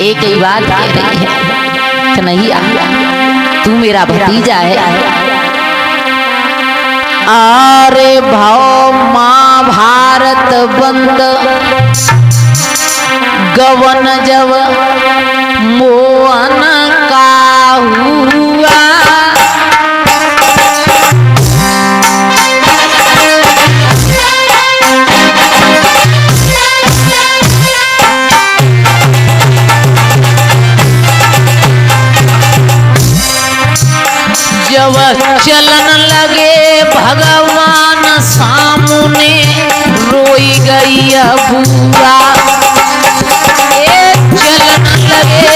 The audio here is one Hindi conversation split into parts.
एक ही बात कह रही है, कन्हैया तू मेरा भतीजा है। अरे भाव महाभारत बंद गवन जब मोहन का हुआ, जब चलन लगे भगवान सामने रोई गई बुआ, चलन लगे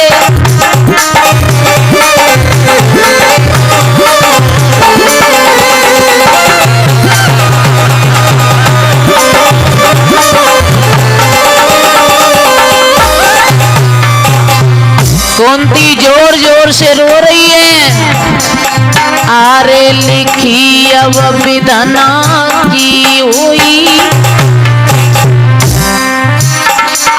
कुंती जोर जोर से रो रही है। आरे लिखी अब विधना की हुई,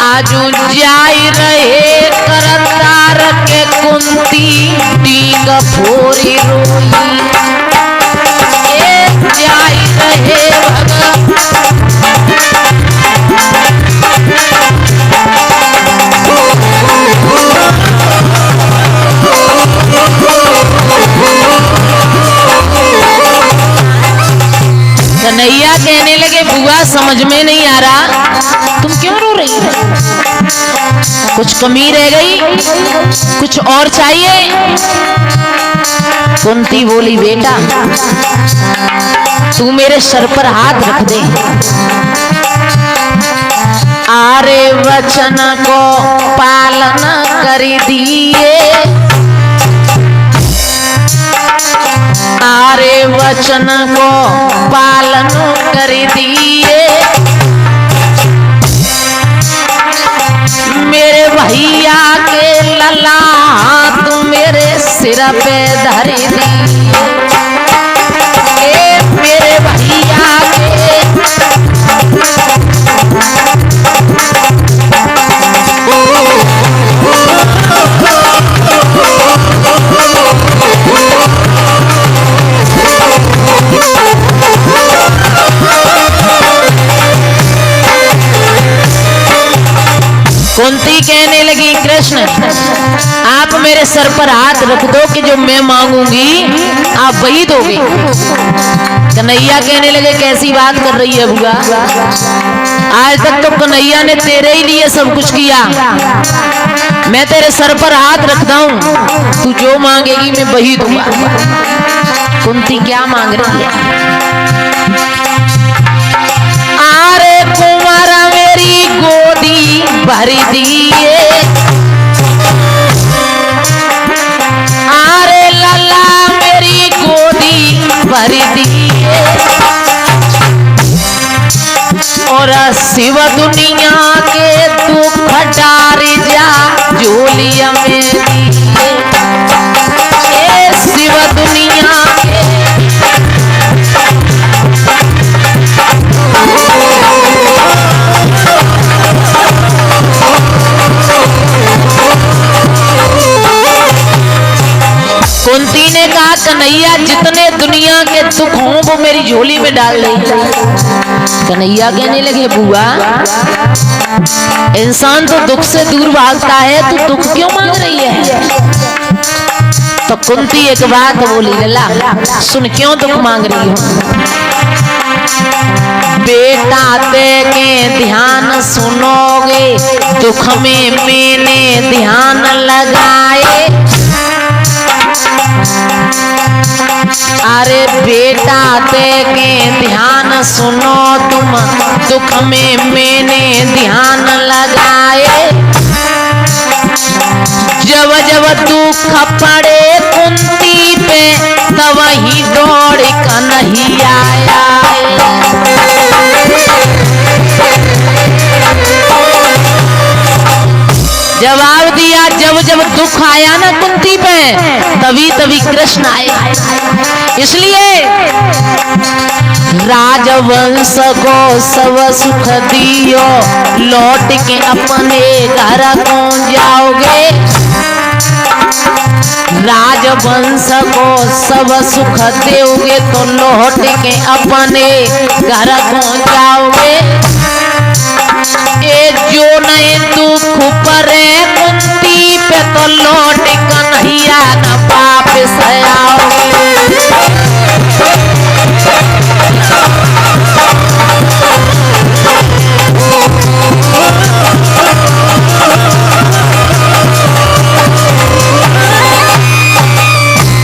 आजू जाई रहे करतार के कुंती टीक फोरी रोई, जाई रहे कन्हैया कहने लगे बुआ समझ में नहीं आ रहा तुम क्यों रो रही हो, कुछ कमी रह गई, कुछ और चाहिए? कुंती बोली बेटा तू मेरे सर पर हाथ रख दे। आरे वचन को पालन कर दिए, आरे वचन को पालन कर दिए, मेरे भैया के लला हाथ मेरे सिर पे धर दिए, मेरे भैया के कुंती कहने लगी कृष्ण आप मेरे सर पर हाथ रख दो कि जो मैं मांगूंगी आप वही दोगे। कन्हैया कहने लगे कैसी बात कर रही है बुआ, आज तक तो कन्हैया ने तेरे ही लिए सब कुछ किया, मैं तेरे सर पर हाथ रखता हूं, तू जो मांगेगी मैं वही दूंगा। कुंती क्या मांग रही है? आरे कुंवर मेरी गोदी भर दिए, आरे लला मेरी गोदी भर दिए, और शिव दुनिया के दुख डार जा झोलिया में दिए, शिव दुनिया के कुंती ने कहा कन्हैया जितने दुनिया के दुख हों वो मेरी झोली में डाल दे। कन्हैया कहने लगे बुआ इंसान तो दुख से दूर भागता है, तू दुख क्यों मांग रही है? तो कुंती एक बात बोली लला सुन क्यों दुख मांग रही हो? बेटा ते के ध्यान सुनोगे दुख में मैंने ध्यान लगाए, अरे बेटा ते के ध्यान सुनो तुम दुख में मैंने ध्यान लगाए, जब जब दुख पड़े कुंती पे तब ही दौड़ कन्हैया आया। जवाब दिया जब जब दुख आया ना कुंती पे तभी तभी कृष्ण आए। इसलिए राजवंश को सब सुख दियो लौट के अपने घर को जाओगे, राजवंश को सब सुख दोगे तो लौट के अपने घर को जाओगे। ए जो नहीं दुख परे कुंती पे तो लौट कन्हैया न वापस आओगे।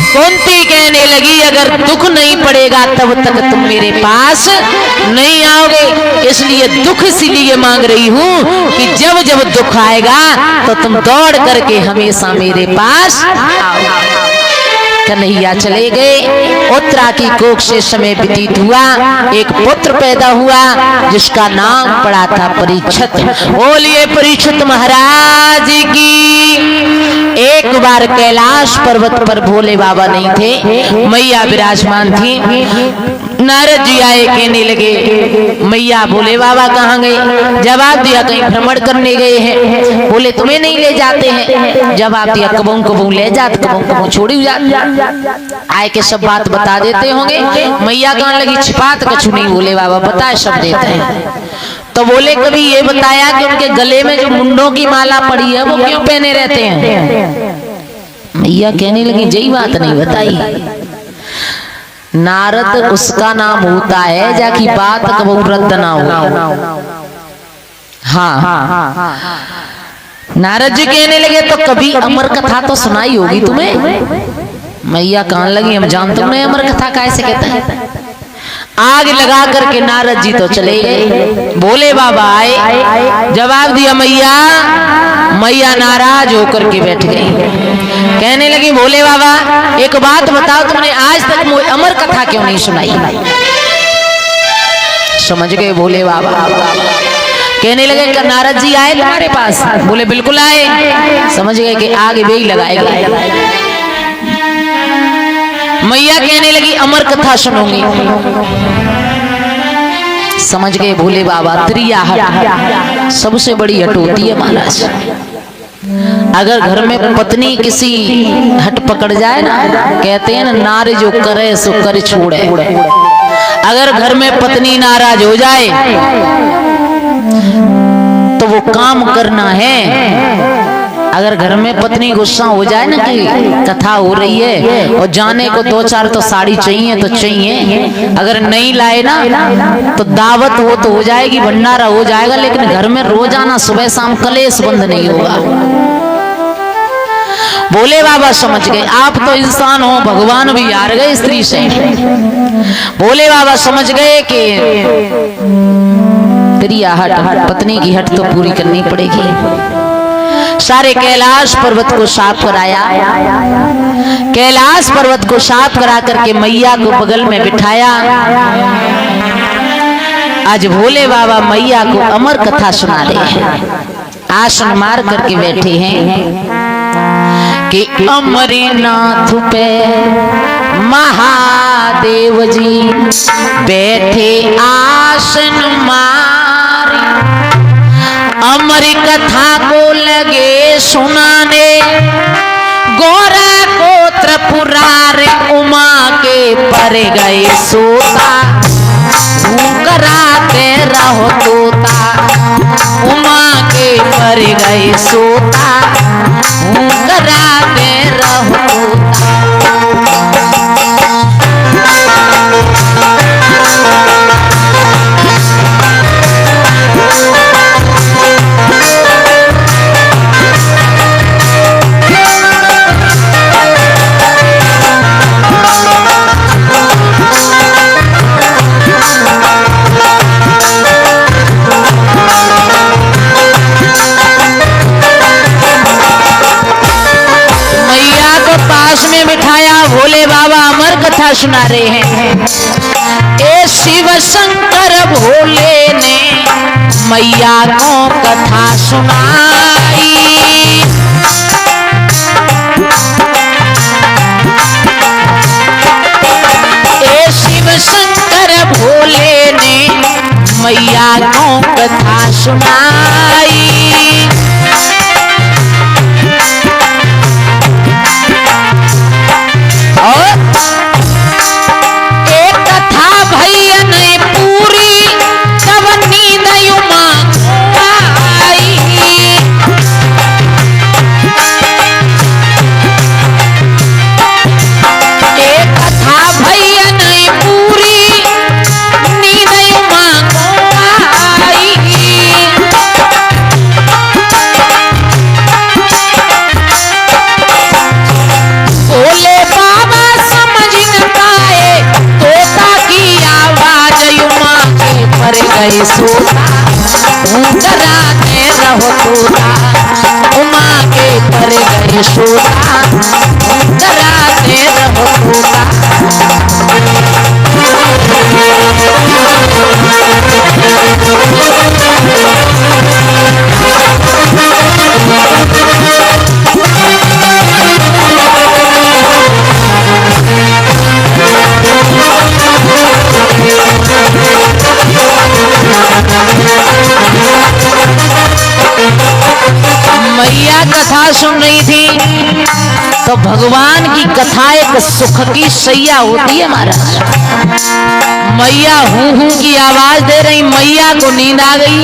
कुंती कहने लगी अगर दुख नहीं पड़ेगा तब तक तुम मेरे पास नहीं आओगे, इसलिए दुख इसीलिए मांग रही हूँ कि जब जब दुख आएगा तो तुम दौड़ करके हमेशा मेरे पास आओगे। कन्हैया चले गए। उत्तरा की कोख से समय व्यतीत हुआ, एक पुत्र पैदा हुआ जिसका नाम पड़ा था परीक्षित। बोलिए परीक्षित महाराज की। एक बार कैलाश पर्वत पर भोले बाबा नहीं थे, मैया विराजमान थी। नारद जी आए, कहने लगे मैया भोले बाबा कहाँ गए? जवाब दिया कहीं भ्रमण करने गए हैं। बोले तुम्हें नहीं ले जाते हैं? जवाब दिया कबू कबू ले जाते, कबू कबू छोड़ी जाते। आए के सब बात बता देते होंगे। मैया कहने लगी छिपात कछु नहीं भोले बाबा, बताए सब देते हैं। तो बोले कभी ये बताया कि उनके गले में जो मुंडों की माला पड़ी है वो क्यों पहने रहते हैं? मैया कहने लगी यही बात नहीं बताई। नारद उसका नाम होता है जाकि बात कबू रद्द ना हो। हाँ, नारद जी कहने लगे तो कभी अमर कथा तो सुनाई होगी तुम्हें? मैया कहने लगी हम जानते हैं अमर कथा कैसे कहते हैं। आग लगा करके नारद जी तो चले गए। भोले बाबा आए, जवाब दिया मैया। मैया नाराज होकर के बैठ गई। कहने लगी भोले बाबा एक बात बताओ, तुमने आज तक अमर कथा क्यों नहीं सुनाई? समझ गए भोले बाबा। कहने लगे नारद जी आए तुम्हारे पास? बोले बिल्कुल आए। समझ गए कि आगे वे ही लगाएगा। मैया कहने लगी अमर कथा सुनोगी? समझ गए भोले बाबा। त्रिया हट सबसे बड़ी हट होती है महाराज। अगर घर में पत्नी किसी हट पकड़ जाए ना, कहते हैं ना नारे जो करे सो कर छोड़े। अगर घर में पत्नी नाराज हो जाए तो वो काम करना है। अगर घर में पत्नी गुस्सा हो जाए ना कि कथा हो रही है और जाने को दो चार तो साड़ी चाहिए तो चाहिए, अगर नहीं लाए ना तो दावत हो तो हो जाएगी, भंडारा हो जाएगा, लेकिन घर में रोजाना सुबह शाम कलेश बंद नहीं होगा। भोले बाबा समझ गए आप तो इंसान हो, भगवान भी हार गए स्त्री से। भोले बाबा समझ गए कि तेरी हट पत्नी की हट तो पूरी करनी पड़ेगी। सारे कैलाश पर्वत को साफ कराया। कैलाश पर्वत को साफ करा करके मैया को बगल में बिठाया। आज भोले बाबा मैया को अमर कथा सुना रहे हैं। आसन मार करके बैठे हैं कि अमरनाथ पे महादेव जी बैठे आसन मार, अमर कथा को लगे सुनाने। गोरा गोत्र पुरारे उमा के पर गए सोता, कराते रहो तोता। उमा के पर गए सोता, कराते रहो तोता। भोले बाबा अमर कथा सुना रहे हैं। ए शिव शंकर भोले ने मैया को कथा सुनाई। ए शिव शंकर भोले ने मैया को कथा सुनाई। यशोदा कराते रहो तोता। मैया कथा सुन रही थी तो भगवान की कथा एक सुख की सैया होती है महाराज। मैया हूं हूं की आवाज दे रही, मैया को नींद आ गई।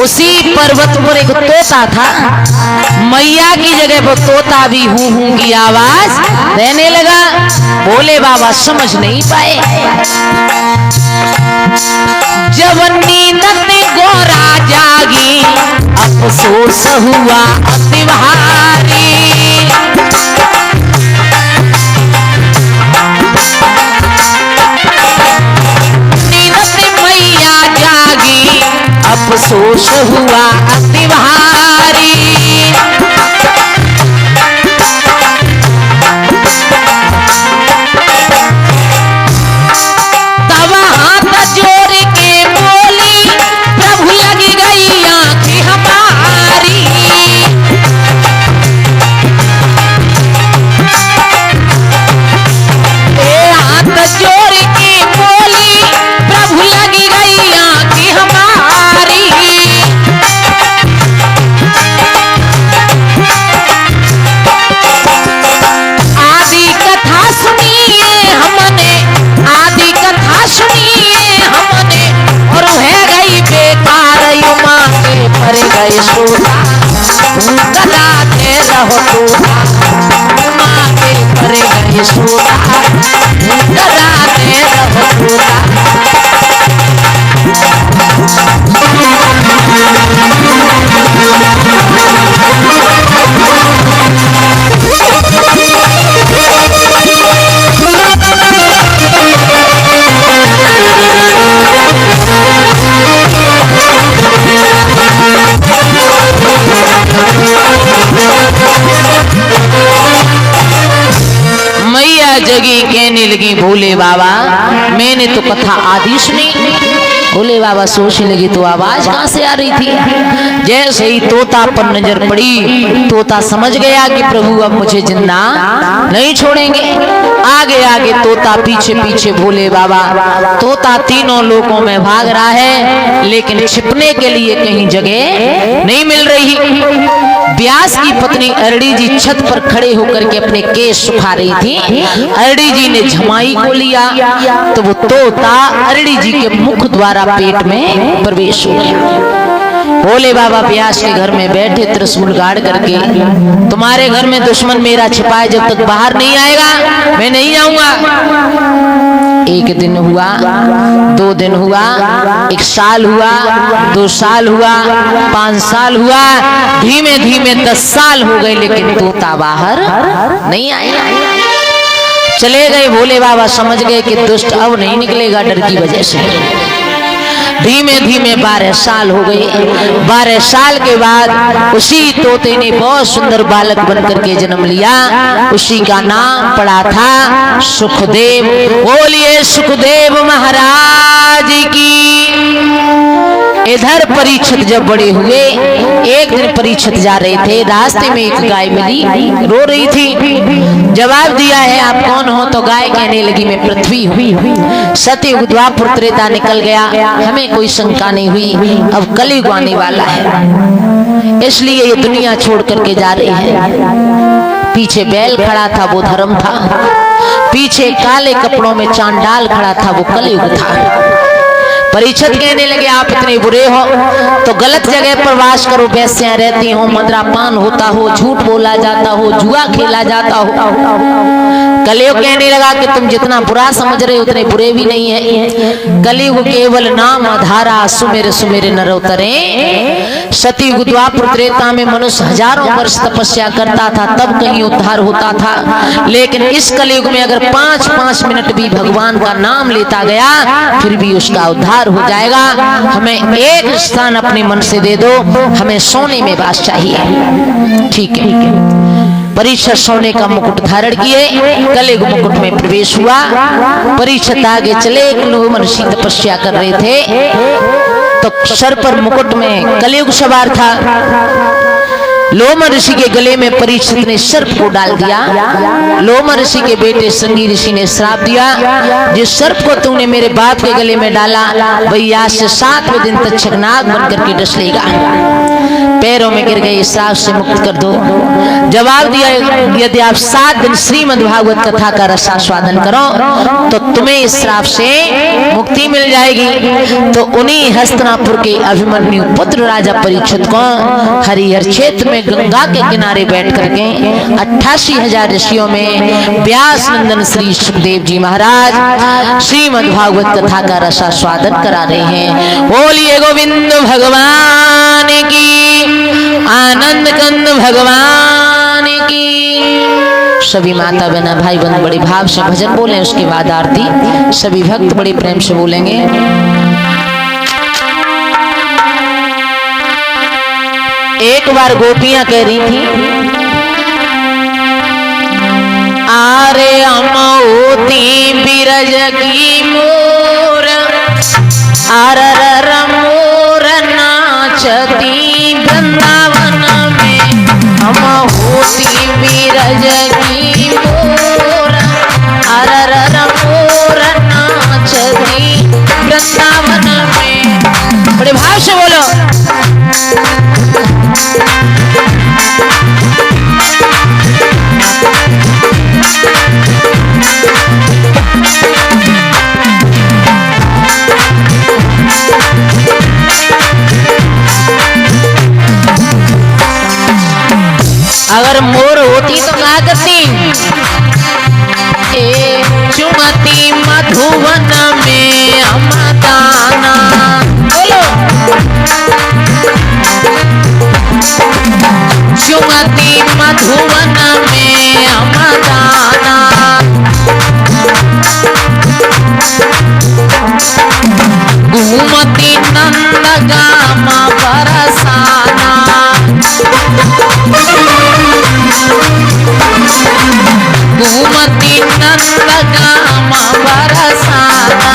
उसी पर्वत पर एक तोता था, मैया की जगह पर तोता भी हूं हूं की आवाज देने लगा। भोले बाबा समझ नहीं पाए। जब नींद में गोरा जागी अफसोस हुआ अति भारी। नींद में मैया जागी अफसोस हुआ अति भारी। तब हाथ जोड़ के बोली प्रभु लगी गई आंखें हमारी। हाथ जोड़ के बोली प्रभु लगी गई आंखें हमारी। आदि कथा सुनिए हमने, आदि कथा सुनिए हमने और है गई बेकार युमा के भर गए सोता। कराते रहो तोता युमा के भर गए सोता। कराते रहो तोता। मैया जगी कहने लगी भोले बाबा मैंने तो कथा आदि सुनी। भोले बाबा सोचने लगे तो आवाज कहां से आ रही थी। जैसे ही तोता पर नजर पड़ी, तोता समझ गया कि प्रभु अब मुझे जिंदा नहीं छोड़ेंगे। आगे आगे तोता, पीछे पीछे भोले बाबा। तोता तीनों लोकों में भाग रहा है, लेकिन छिपने के लिए कहीं जगह नहीं मिल रही। व्यास की पत्नी अरड़ी जी छत पर खड़े होकर के अपने केस सुखा रही थी। अरड़ी जी ने झमाई को लिया तो वो तोता अरड़ी जी के मुख द्वारा पेट में प्रवेश हो गया। भोले बाबा व्यास के घर में बैठे त्रिशूल गाड़ करके, तुम्हारे घर में दुश्मन मेरा छिपाए, जब तक बाहर नहीं आएगा मैं नहीं आऊंगा। एक दिन हुआ, 2 दिन हुआ, 1 साल हुआ, 2 साल हुआ, 5 साल हुआ, धीमे धीमे 10 साल हो गए, लेकिन तोता बाहर नहीं आया। चले गए। भोले बाबा समझ गए कि दुष्ट अब नहीं निकलेगा डर की वजह से। धीमे धीमे 12 साल हो गए। 12 साल के बाद उसी तोते ने बहुत सुंदर बालक बनकर के जन्म लिया। उसी का नाम पड़ा था सुखदेव। बोलिए सुखदेव महाराज की। इधर परीक्षित जब बड़े हुए, एक दिन परीक्षित जा रहे थे, रास्ते में एक गाय मिली, रो रही थी। जवाब दिया है आप कौन हो, तो गाय कहने लगी मैं पृथ्वी हूँ। सतयुग द्वापर त्रेता निकल गया, हमें कोई शंका नहीं हुई, अब कलयुग आने वाला है, इसलिए ये दुनिया छोड़ करके जा रही है। पीछे बैल खड़ा था वो धर्म था, पीछे काले कपड़ों में चांडाल खड़ा था वो कलयुग था। परीक्षित कहने लगे आप इतने बुरे हो तो गलत जगह पर वास करो, वैश्या रहती हो, मदरापान होता हो, झूठ बोला जाता हो, जुआ खेला जाता हो। कलयुग कहने लगा कि तुम जितना बुरा समझ रहे हो उतने बुरे भी नहीं है। कलयुग केवल नाम आधारा, सुमेर सुमेर नर उतरे। सतयुग द्वापर त्रेता में मनुष्य हजारों वर्ष तपस्या करता था तब कहीं उद्धार होता था, लेकिन इस कलयुग में अगर 5-5 मिनट भी भगवान का नाम लेता गया फिर भी उसका उद्धार उद्धार हो जाएगा। हमें एक स्थान अपने मन से दे दो, हमें सोने में वास चाहिए। ठीक है। परीक्षित सोने का मुकुट धारण किए, गले के मुकुट में प्रवेश हुआ। परीक्षित आगे चले, एक लोग ऋषि तपस्या कर रहे थे, तो सर पर मुकुट में कलयुग सवार था। लोम ऋषि के गले में परीक्षित ने सर्प को डाल दिया। लोम ऋषि के बेटे संगी ऋषि ने श्राप दिया, जिस सर्प को तूने मेरे बाप के गले में डाला वही आज से 7वें दिन तक छगनाग बनकर के डस लेगा। पैरों में गिर गए, इस श्राप से मुक्त कर दो। जवाब दिया, यदि आप 7 दिन श्रीमद् भागवत कथा का रसास्वादन करो तो तुम्हें इस श्राप से मुक्ति मिल जाएगी। तो उन्हीं हस्तिनापुर के अभिमन्यु पुत्र राजा परीक्षित को हरिहर क्षेत्र में गंगा के किनारे बैठ करके 88,000 ऋषियों में व्यास नंदन श्री सुखदेव जी महाराज श्रीमद् भागवत कथा का रसास्वादन करा रहे हैं। बोलिए गोविंद भगवान की, आनंद कंद भगवान की। सभी माता बहना भाई बहन बड़े भाव से भजन बोले, उसके बाद आरती सभी भक्त बड़े प्रेम से बोलेंगे। एक बार गोपियां कह रही थी, आरे अमोती बिरज की मोर, आरर मोर नाचती वृंदावन में। अमोती बिरज की मोर, आरर मोर नाचती वृंदावन में। बड़े भाव से बोलो। अगर मोर होती तो क्या करती? ए चुमती मधुवन में अमदाना। बोलो। चुमती मधुवन में अमदाना, घूमती नंदगाम बरसाना। घूमती नंदगाम बरसाना।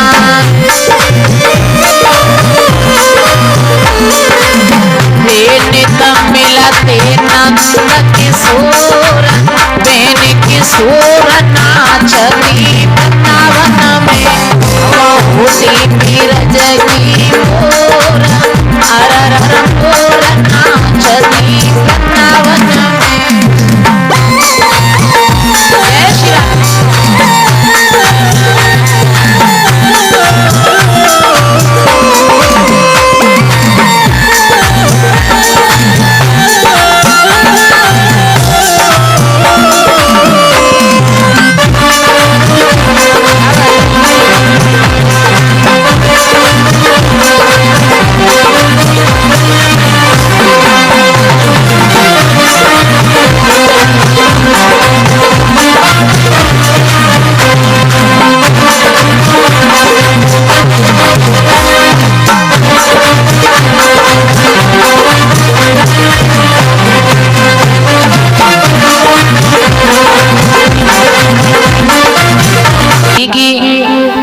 मिलते नंद किशोर, बेन किशोर नाचती वृंदावन में। बहुती बिरज की मोर, अरर मोर नाचती वृंदावन में। जय श्री राम।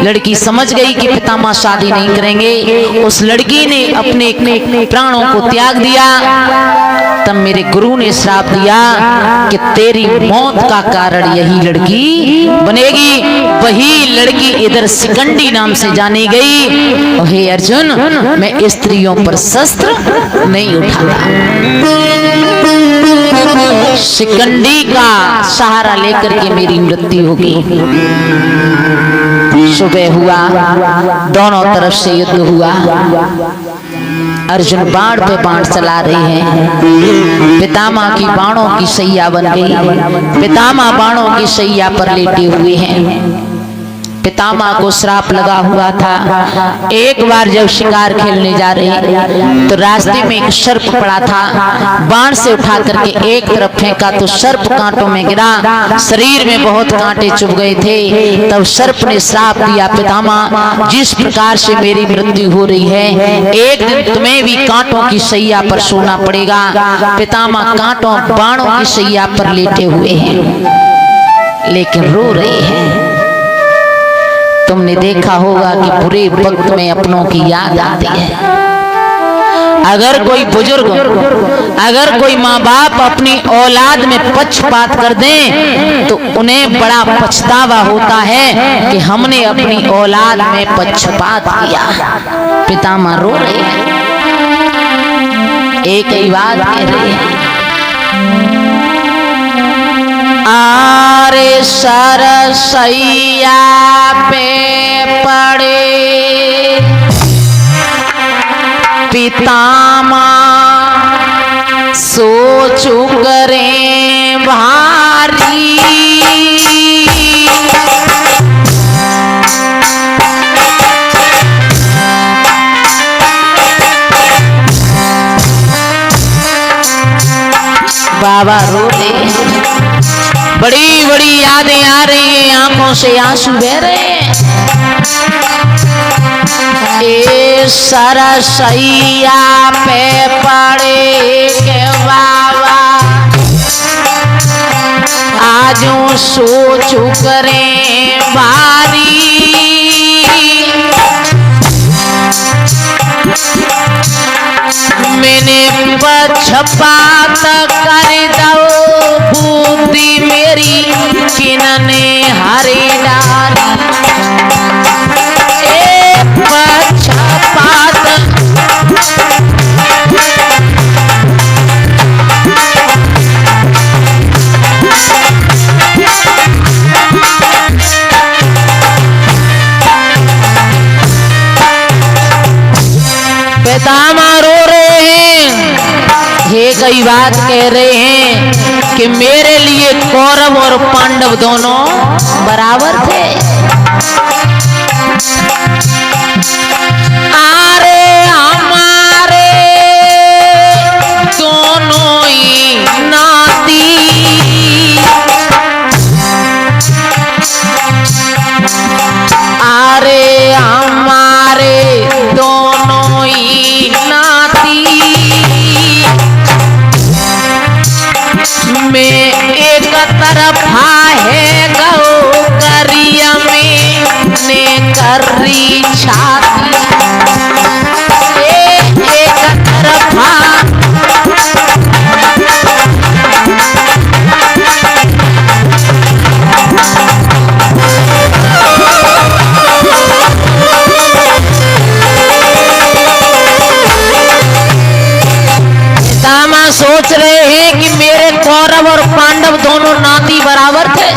लड़की समझ गई कि पितामह शादी नहीं करेंगे। उस लड़की ने अपने प्राणों को त्याग दिया। तब मेरे गुरु ने श्राप दिया कि तेरी मौत का कारण यही लड़की बनेगी। वही लड़की इधर शिकंडी नाम से जानी गई। और हे अर्जुन, मैं स्त्रियों पर शस्त्र नहीं उठाता। शिकंडी का सहारा लेकर के मेरी मृत्यु होगी। सुबह हुआ, दोनों तरफ से युद्ध हुआ। अर्जुन बाण पे बाण चला रहे हैं। पितामह की बाणों की सैया बन गई। पितामह बाणों की सैया पर लेटे हुए हैं। पितामह को श्राप लगा हुआ था। एक बार जब शिकार खेलने जा रही तो रास्ते में एक सर्प पड़ा था, बाण से उठा करके एक तरफ फेंका तो सर्प कांटों में गिरा, शरीर में बहुत कांटे चुभ गए थे। तब सर्प ने श्राप दिया, पितामह जिस प्रकार से मेरी मृत्यु हो रही है, एक दिन तुम्हें भी कांटों की सैया पर सोना पड़ेगा। पितामह कांटों बाणों की सैया पर लेटे हुए हैं लेकिन रो रहे हैं। तुमने देखा होगा कि बुरे वक्त में अपनों की याद आती है। अगर कोई बुजुर्ग, अगर कोई माँ बाप अपनी औलाद में पक्षपात कर दें तो उन्हें बड़ा पछतावा होता है कि हमने अपनी औलाद में पक्षपात किया। पितामह रो रहे हैं, एक ही बात कह रहे हैं, आरे सरसैया पे पड़े पितामह सोचू करें भारी। बाबा रो रहे हैं, बड़ी बड़ी यादें आ रही हैं, आंखों से आंसू बह रहे हैं। ए सरसैया पे पड़े के बाबा आजू सोचू करें भारी। मैंने पक्षपात कर दो बुद्धि मेरी किनने हरी डाली। पक्षपात पितामह रो रहे हैं, ये कई बात कह रहे हैं कि मेरे लिए कौरव और पांडव दोनों बराबर थे। अरे हमारे दोनों ही नाती, अरे हमारे दोनों ही नाती, में एक तरफा है गौ करिया में ने करी छाती। एक तरफा पितामह सोच रहे हैं कि मेरे कौरव और पांडव दोनों नाती बराबर थे,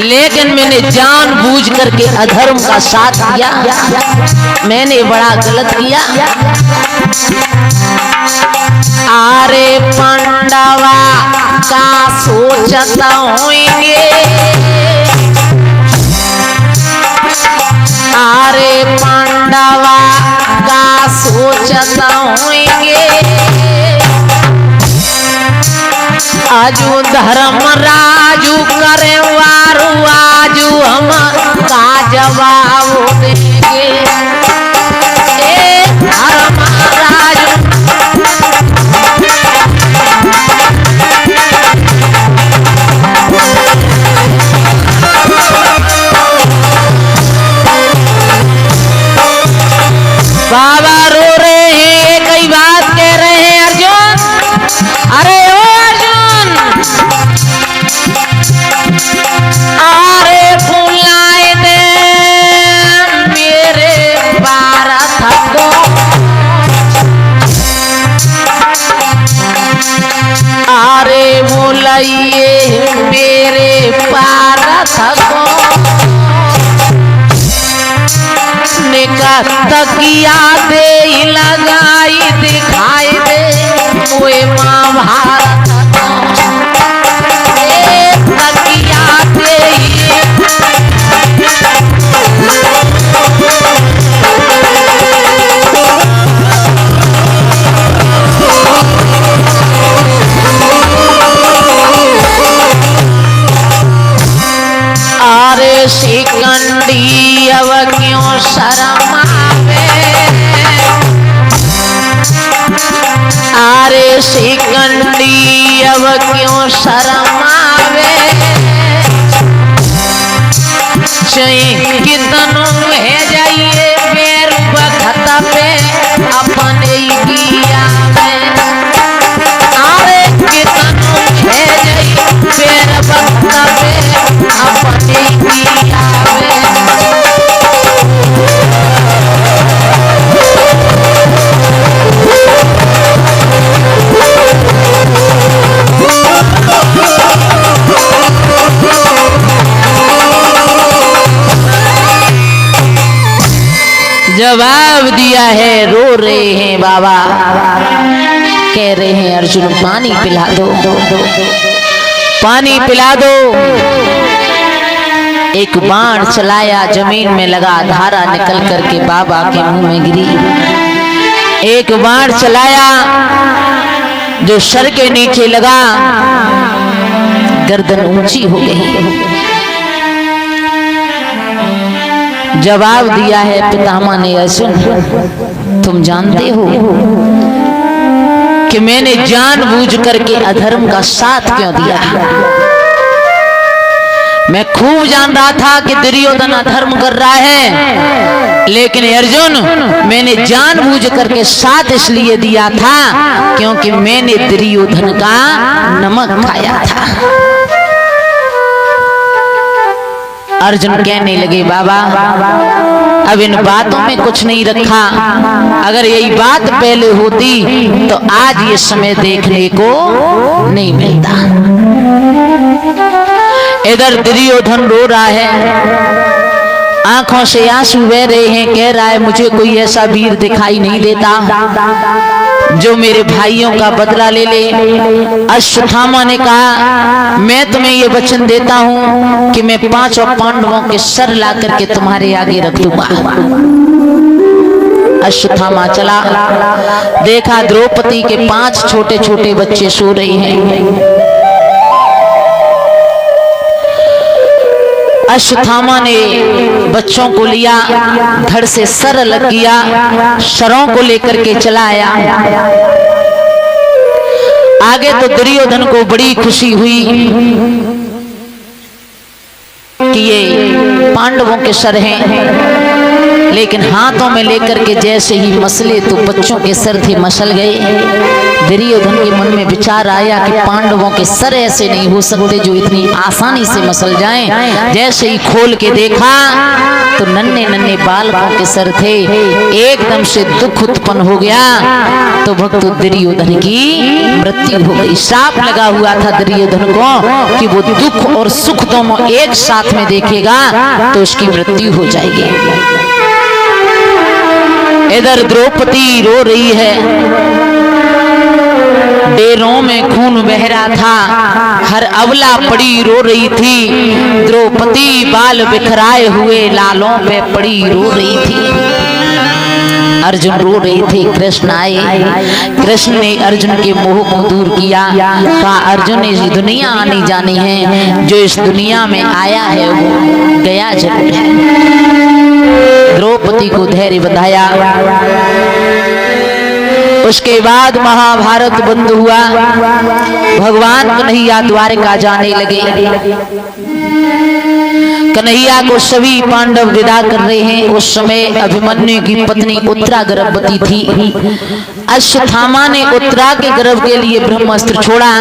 लेकिन मैंने जानबूझ करके अधर्म का साथ दिया, मैंने बड़ा गलत किया। आरे पांडवा का सोचता होंगे, आरे पांडवा का सोचता होंगे, आजू धर्म राजू करे वारू आजू हम का जवाब देंगे। धर्म राजू बाबा रो रहे हैं, कई बात कह रहे हैं। अर्जुन, अरे ओ अर्जुन, अरे बुलाए दे मेरे भारत को, अरे बुलाइए मेरे भारत को। तकिया दे लगाई दिखाई दे वो महाभारत, तकिया दे शिकंडी अब क्यों शर्म आवे, अरे शिकंडी अब क्यों शर्म आवे, चाहिए कितनों है जाइए पैर बखत पे अपने किया में, अरे कितनों है जाइए पैर बखत पे अपने किया में। जवाब दिया है, रो रहे हैं बाबा, कह रहे हैं अर्जुन पानी पिला दो, पानी पिला दो। एक बाण चलाया, जमीन में लगा, धारा निकल करके बाबा के मुंह में गिरी। एक बाण चलाया जो सर के नीचे लगा, गर्दन ऊंची हो गई। जवाब दिया है पितामह ने, अर्जुन तुम जानते हो कि मैंने जानबूझ करके अधर्म का साथ क्यों दिया। मैं खूब जान रहा था कि दुर्योधन अधर्म कर रहा है, लेकिन अर्जुन मैंने जानबूझ करके साथ इसलिए दिया था क्योंकि मैंने दुर्योधन का नमक खाया था। अर्जुन कहने लगे बाबा अब इन बातों में कुछ नहीं रखा, अगर यही बात पहले होती तो आज ये समय देखने को नहीं मिलता। इधर दुर्योधन रो रहा है, आंखों से आंसू बह रहे हैं, कह रहा है मुझे कोई ऐसा वीर दिखाई नहीं देता जो मेरे भाइयों का बदला ले ले। अश्वत्थामा ने कहा मैं तुम्हें ये वचन देता हूं कि मैं 5 पांडवों के सर ला करके तुम्हारे आगे रख दूंगा। अश्वत्थामा चला, देखा द्रौपदी के 5 छोटे छोटे बच्चे सो रहे हैं। अश्वत्थामा ने बच्चों को लिया, धड़ से सर अलग किया, सरों को लेकर के चला आया। आगे तो दुर्योधन को बड़ी खुशी हुई कि ये पांडवों के सर हैं, लेकिन हाथों में लेकर के जैसे ही मसले तो बच्चों के सर थे मसल गए। दुर्योधन के मन में विचार आया कि पांडवों के सर ऐसे नहीं हो सकते जो इतनी आसानी से मसल जाएं। जैसे ही खोल के देखा तो नन्हे नन्हे बालकों के सर थे। एकदम से दुख उत्पन्न हो गया, तो भक्त दुर्योधन की मृत्यु हो गई। श्राप लगा हुआ था दुर्योधन को कि वो दुख और सुख दोनों एक साथ में देखेगा तो उसकी मृत्यु हो जाएगी। इधर द्रौपदी रो रही है, डेरों में खून बह रहा था, हर अबला पड़ी रो रही थी। द्रौपदी बाल बिखराए हुए लालों पे पड़ी रो रही थी। अर्जुन रो रहे थे, कृष्ण आए। कृष्ण ने अर्जुन के मोह को दूर किया, कहा अर्जुन ने इस दुनिया आनी जानी है, जो इस दुनिया में आया है वो गया जरूर है। द्रौपदी को धैर्य बंधाया। उसके बाद महाभारत बंद हुआ, भगवान कन्हैया द्वारका जाने लगे। कन्हैया को सभी पांडव विदा कर रहे हैं। उस समय अभिमन्यु की पत्नी उत्तरा गर्भवती थी। अश्वत्थामा ने उत्तरा के गर्भ के लिए ब्रह्मास्त्र छोड़ा।